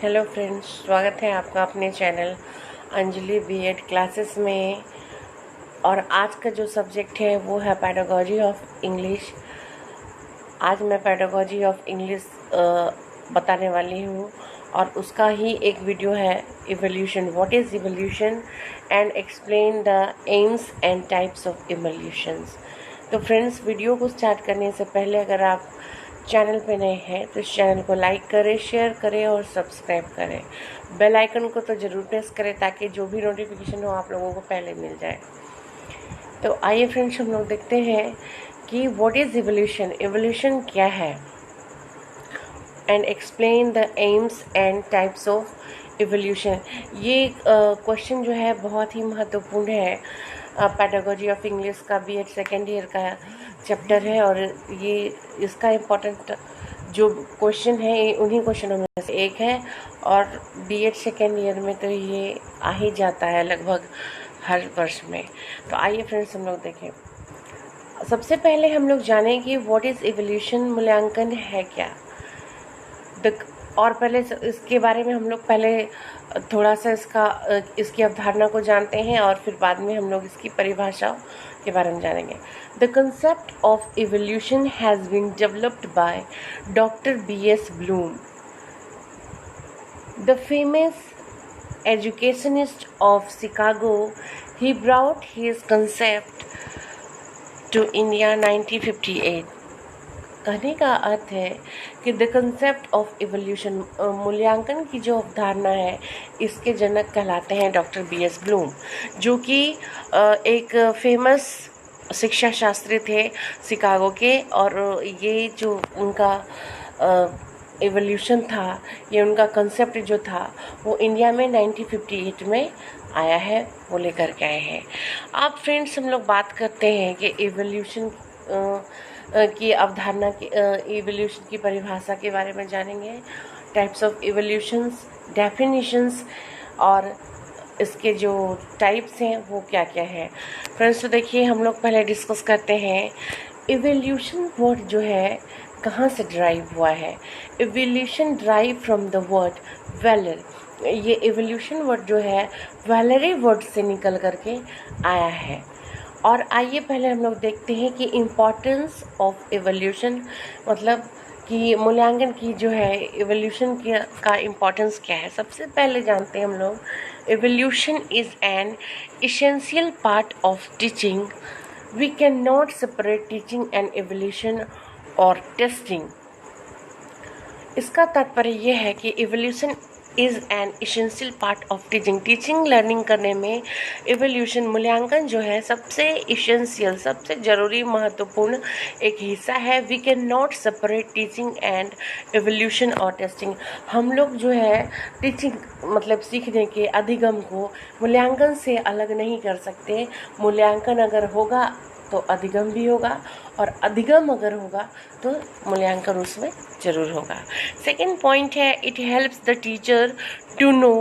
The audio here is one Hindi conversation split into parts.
हेलो फ्रेंड्स, स्वागत है आपका अपने चैनल अंजलि बीएड क्लासेस में। और आज का जो सब्जेक्ट है वो है पेडागोजी ऑफ इंग्लिश। आज मैं पेडागोजी ऑफ इंग्लिश बताने वाली हूँ और उसका ही एक वीडियो है evolution. What is evolution and explain the AIIMS and types of evolutions. तो फ्रेंड्स, वीडियो को स्टार्ट करने से पहले अगर आप चैनल पे नए हैं तो इस चैनल को लाइक करें, शेयर करें और सब्सक्राइब करें। बेल आइकन को तो ज़रूर प्रेस करें ताकि जो भी नोटिफिकेशन हो आप लोगों को पहले मिल जाए। तो आइए फ्रेंड्स, हम लोग देखते हैं कि व्हाट इज़ इवोल्यूशन, इवोल्यूशन क्या है, and explain the AIIMS and types of evolution. ये क्वेश्चन जो है बहुत ही महत्वपूर्ण है। पेडागोजी ऑफ इंग्लिश का बीएड सेकेंड ईयर का चैप्टर है और ये इसका इम्पोर्टेंट जो क्वेश्चन है ये उन्हीं क्वेश्चनों में से एक है और बीएड सेकेंड ईयर में तो ये आ ही जाता है लगभग हर वर्ष में। तो आइए फ्रेंड्स, हम लोग देखें। सबसे पहले हम लोग जानें कि व्हाट इज़ इवोल्यूशन, मूल्यांकन है क्या। और पहले इसके बारे में हम लोग पहले थोड़ा सा इसकी अवधारणा को जानते हैं और फिर बाद में हम लोग इसकी परिभाषा के बारे में जानेंगे। The concept of evaluation has been developed by doctor B.S. Bloom, the famous educationist of Chicago. He brought his concept to India 1958. कहने का अर्थ है कि द कंसेप्ट ऑफ इवोल्यूशन, मूल्यांकन की जो अवधारणा है, इसके जनक कहलाते हैं डॉक्टर B.S. ब्लूम, जो कि एक फेमस शिक्षा शास्त्री थे शिकागो के। और ये जो उनका इवोल्यूशन था, ये उनका कंसेप्ट जो था वो इंडिया में 1958 में आया है, वो लेकर के आए हैं। अब फ्रेंड्स, हम लोग बात करते हैं कि इवोल्यूशन की अवधारणा की, इवोल्यूशन की परिभाषा के बारे में जानेंगे। टाइप्स ऑफ इवोल्यूशंस, डेफिनेशंस और इसके जो टाइप्स हैं वो क्या क्या है। फ्रेंड्स, तो देखिए, हम लोग पहले डिस्कस करते हैं इवोल्यूशन वर्ड जो है कहाँ से ड्राइव हुआ है। Evaluation derived from the word valere. ये इवोल्यूशन वर्ड जो है वेलरी वर्ड से निकल करके आया है। और आइए पहले हम लोग देखते हैं कि इम्पोर्टेंस ऑफ इवोल्यूशन, मतलब कि मूल्यांकन की जो है इवोल्यूशन का इम्पोर्टेंस क्या है। सबसे पहले जानते हैं हम लोग evaluation is an essential part of teaching. We can not separate teaching and evaluation और टेस्टिंग। इसका तात्पर्य यह है कि evaluation is an essential part of teaching. Teaching learning करने में इवोल्यूशन, मूल्यांकन जो है सबसे एसेंशियल, सबसे ज़रूरी, महत्वपूर्ण एक हिस्सा है। We can not separate teaching and evaluation और टेस्टिंग। हम लोग जो है टीचिंग मतलब सीखने के अधिगम को मूल्यांकन से अलग नहीं कर सकते। मूल्यांकन अगर होगा तो अधिगम भी होगा और अधिगम अगर होगा तो मूल्यांकन उसमें ज़रूर होगा। सेकेंड पॉइंट है, it helps the teacher to know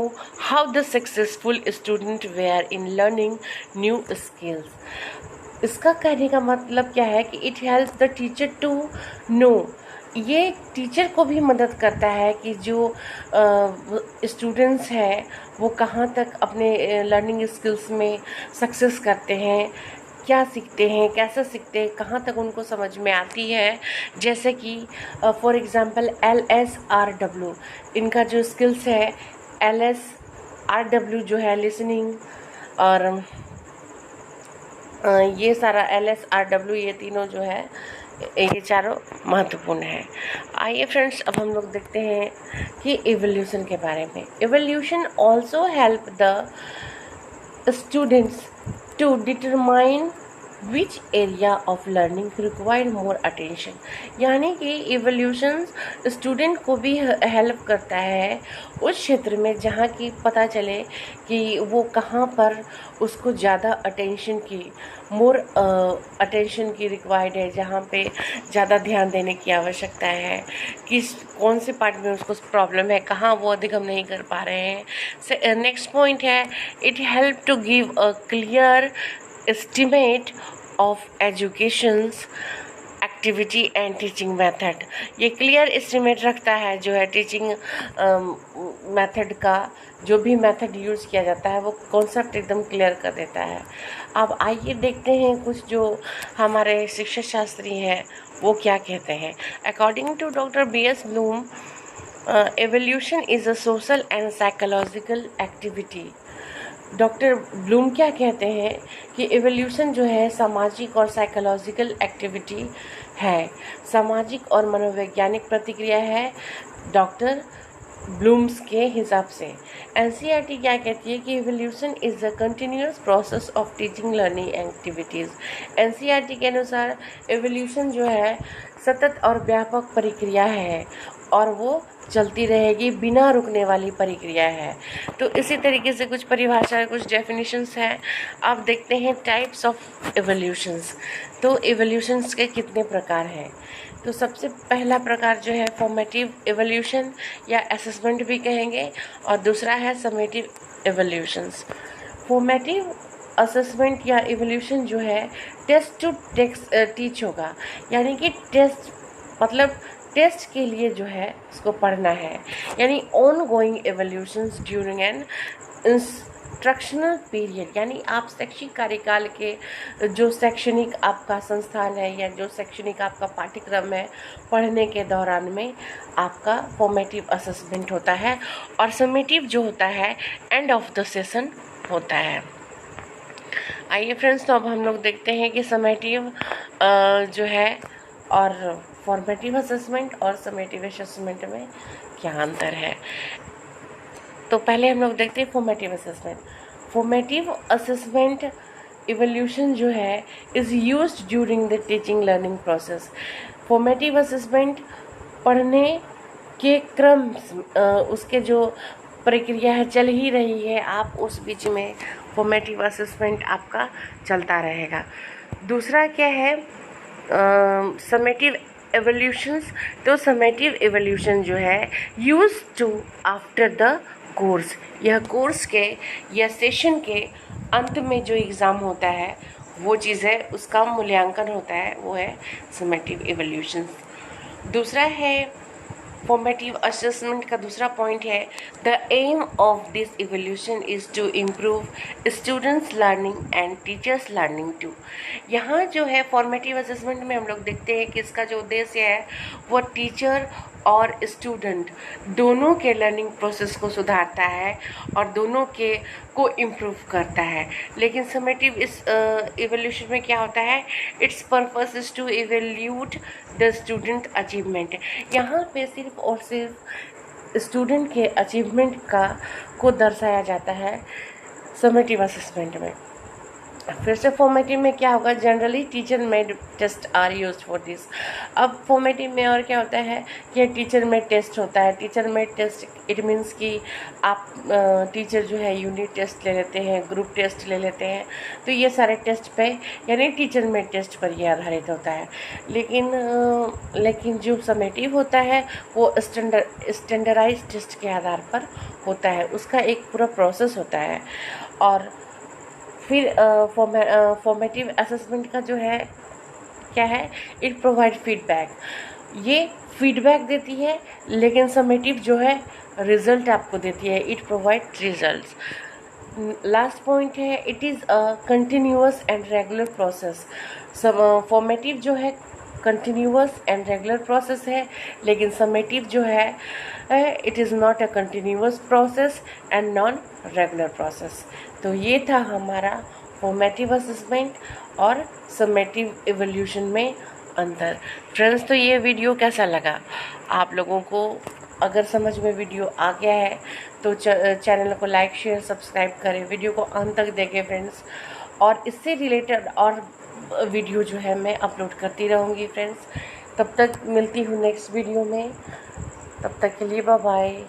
how the successful student were in learning new skills. इसका कहने का मतलब क्या है कि it helps the teacher to know, ये टीचर को भी मदद करता है कि जो स्टूडेंट्स हैं वो कहाँ तक अपने लर्निंग स्किल्स में सक्सेस करते हैं, क्या सीखते हैं, कैसे सीखते हैं, कहाँ तक उनको समझ में आती है। जैसे कि फॉर एग्ज़ाम्पल LSRW, इनका जो स्किल्स है LSRW जो है लिसनिंग और ये सारा LSRW, ये तीनों जो है ये चारों महत्वपूर्ण है। आइए फ्रेंड्स, अब हम लोग देखते हैं कि इवोल्यूशन के बारे में। Evolution also help the students to determine which area of learning require more attention। यानी कि इवोल्यूशन स्टूडेंट को भी हेल्प करता है उस क्षेत्र में जहाँ की पता चले कि वो कहाँ पर उसको ज़्यादा अटेंशन की, मोर अटेंशन की रिक्वायर्ड है, जहाँ पे ज़्यादा ध्यान देने की आवश्यकता है, किस कौन से पार्ट में उसको प्रॉब्लम है, कहाँ वो अधिगम नहीं कर पा रहे हैं। नेक्स्ट पॉइंट है, it help to give a clear estimate of educations activity and teaching method. ये क्लियर एस्टिमेट रखता है जो है टीचिंग मेथड का, जो भी मेथड यूज़ किया जाता है वो कॉन्सेप्ट एकदम क्लियर कर देता है। अब आइए देखते हैं कुछ जो हमारे शिक्षा शास्त्री हैं वो क्या कहते हैं। According to doctor B.S. Bloom, evaluation is a social and psychological activity. Doctor Bloom क्या कहते हैं कि एवोल्यूशन जो है सामाजिक और साइकोलॉजिकल एक्टिविटी है, सामाजिक और मनोवैज्ञानिक प्रतिक्रिया है डॉक्टर ब्लूम्स के हिसाब से। एनसीईआरटी क्या कहती है कि evolution is a continuous process of teaching learning activities. NCERT के अनुसार एवोल्यूशन जो है सतत और व्यापक प्रक्रिया है और वो चलती रहेगी, बिना रुकने वाली प्रक्रिया है। तो इसी तरीके से कुछ परिभाषा, कुछ डेफिनेशंस हैं। अब देखते हैं टाइप्स ऑफ एवोल्यूशंस। तो एवोल्यूशंस के कितने प्रकार हैं। तो सबसे पहला प्रकार जो है फॉर्मेटिव एवोल्यूशन या असेसमेंट भी कहेंगे, और दूसरा है समेटिव एवोल्यूशंस। फॉर्मेटिव असेसमेंट या एवोल्यूशन जो है टेस्ट टू टीच होगा, यानी कि टेस्ट मतलब टेस्ट के लिए जो है उसको पढ़ना है, यानी on going evolutions during an instructional period, यानी आप शैक्षिक कार्यकाल के जो शैक्षणिक आपका संस्थान है या जो शैक्षणिक आपका पाठ्यक्रम है, पढ़ने के दौरान में आपका फॉर्मेटिव असेसमेंट होता है, और समेटिव जो होता है एंड ऑफ द सेशन होता है। आइए फ्रेंड्स, तो अब हम लोग देखते हैं कि समेटिव जो है और फॉर्मेटिव असेसमेंट और समेटिव असेसमेंट में क्या अंतर है। तो पहले हम लोग देखते हैं formative assessment. Formative assessment evolution जो है is used during the teaching learning process. Formative assessment पढ़ने के क्रम उसके जो प्रक्रिया है चल ही रही है, आप उस बीच में फॉर्मेटिव असेसमेंट आपका चलता रहेगा। दूसरा क्या है समेटिव एवोल्यूशंस। तो समेटिव एवोल्यूशन जो है use to after the course, यह कोर्स के या सेशन के अंत में जो एग्ज़ाम होता है वो चीज़ है, उसका मूल्यांकन होता है, वो है समेटिव एवोल्यूशन। दूसरा है फॉर्मेटिव असेसमेंट का दूसरा पॉइंट है the aim of this evaluation is to improve students learning and teachers learning too. यहाँ जो है फॉर्मेटिव असेसमेंट में हम लोग देखते हैं कि इसका जो उद्देश्य है वो टीचर और स्टूडेंट दोनों के लर्निंग प्रोसेस को सुधारता है और दोनों के को इम्प्रूव करता है। लेकिन समेटिव इस इवोल्यूशन में क्या होता है, its purpose is to evaluate the student achievement. यहाँ पे सिर्फ और सिर्फ स्टूडेंट के अचीवमेंट को दर्शाया जाता है समेटिव असेसमेंट में। फिर से फॉर्मेटिव में क्या होगा, generally teacher made test are used for this. अब फॉर्मेटिव में और क्या होता है कि टीचर मेड टेस्ट होता है। Teacher made test it means कि आप टीचर जो है यूनिट टेस्ट ले लेते हैं, ग्रुप टेस्ट ले लेते हैं, तो ये सारे टेस्ट पे यानी टीचर मेड टेस्ट पर ये आधारित होता है। लेकिन जो समेटिव होता है वो स्टैंडर्डाइज टेस्ट के आधार पर होता है, उसका एक पूरा प्रोसेस होता है। और फिर फॉर्मेटिव असेसमेंट का जो है क्या है, इट प्रोवाइड फीडबैक, ये फीडबैक देती है। लेकिन समेटिव जो है रिजल्ट आपको देती है, it provide results. Last point है it is a continuous and regular process. Formative जो है कंटिन्यूअस एंड रेगुलर प्रोसेस है, लेकिन समेटिव जो है it is not a continuous process and non regular process. तो ये था हमारा फॉर्मेटिव असेसमेंट और समेटिव इवोल्यूशन में अंतर। फ्रेंड्स, तो ये वीडियो कैसा लगा आप लोगों को? अगर समझ में वीडियो आ गया है तो चैनल को लाइक शेयर सब्सक्राइब करें, वीडियो को अंत तक देखें फ्रेंड्स। और इससे रिलेटेड और वीडियो जो है मैं अपलोड करती रहूँगी फ्रेंड्स। तब तक मिलती हूँ नेक्स्ट वीडियो में, तब तक के लिए बाय बाय।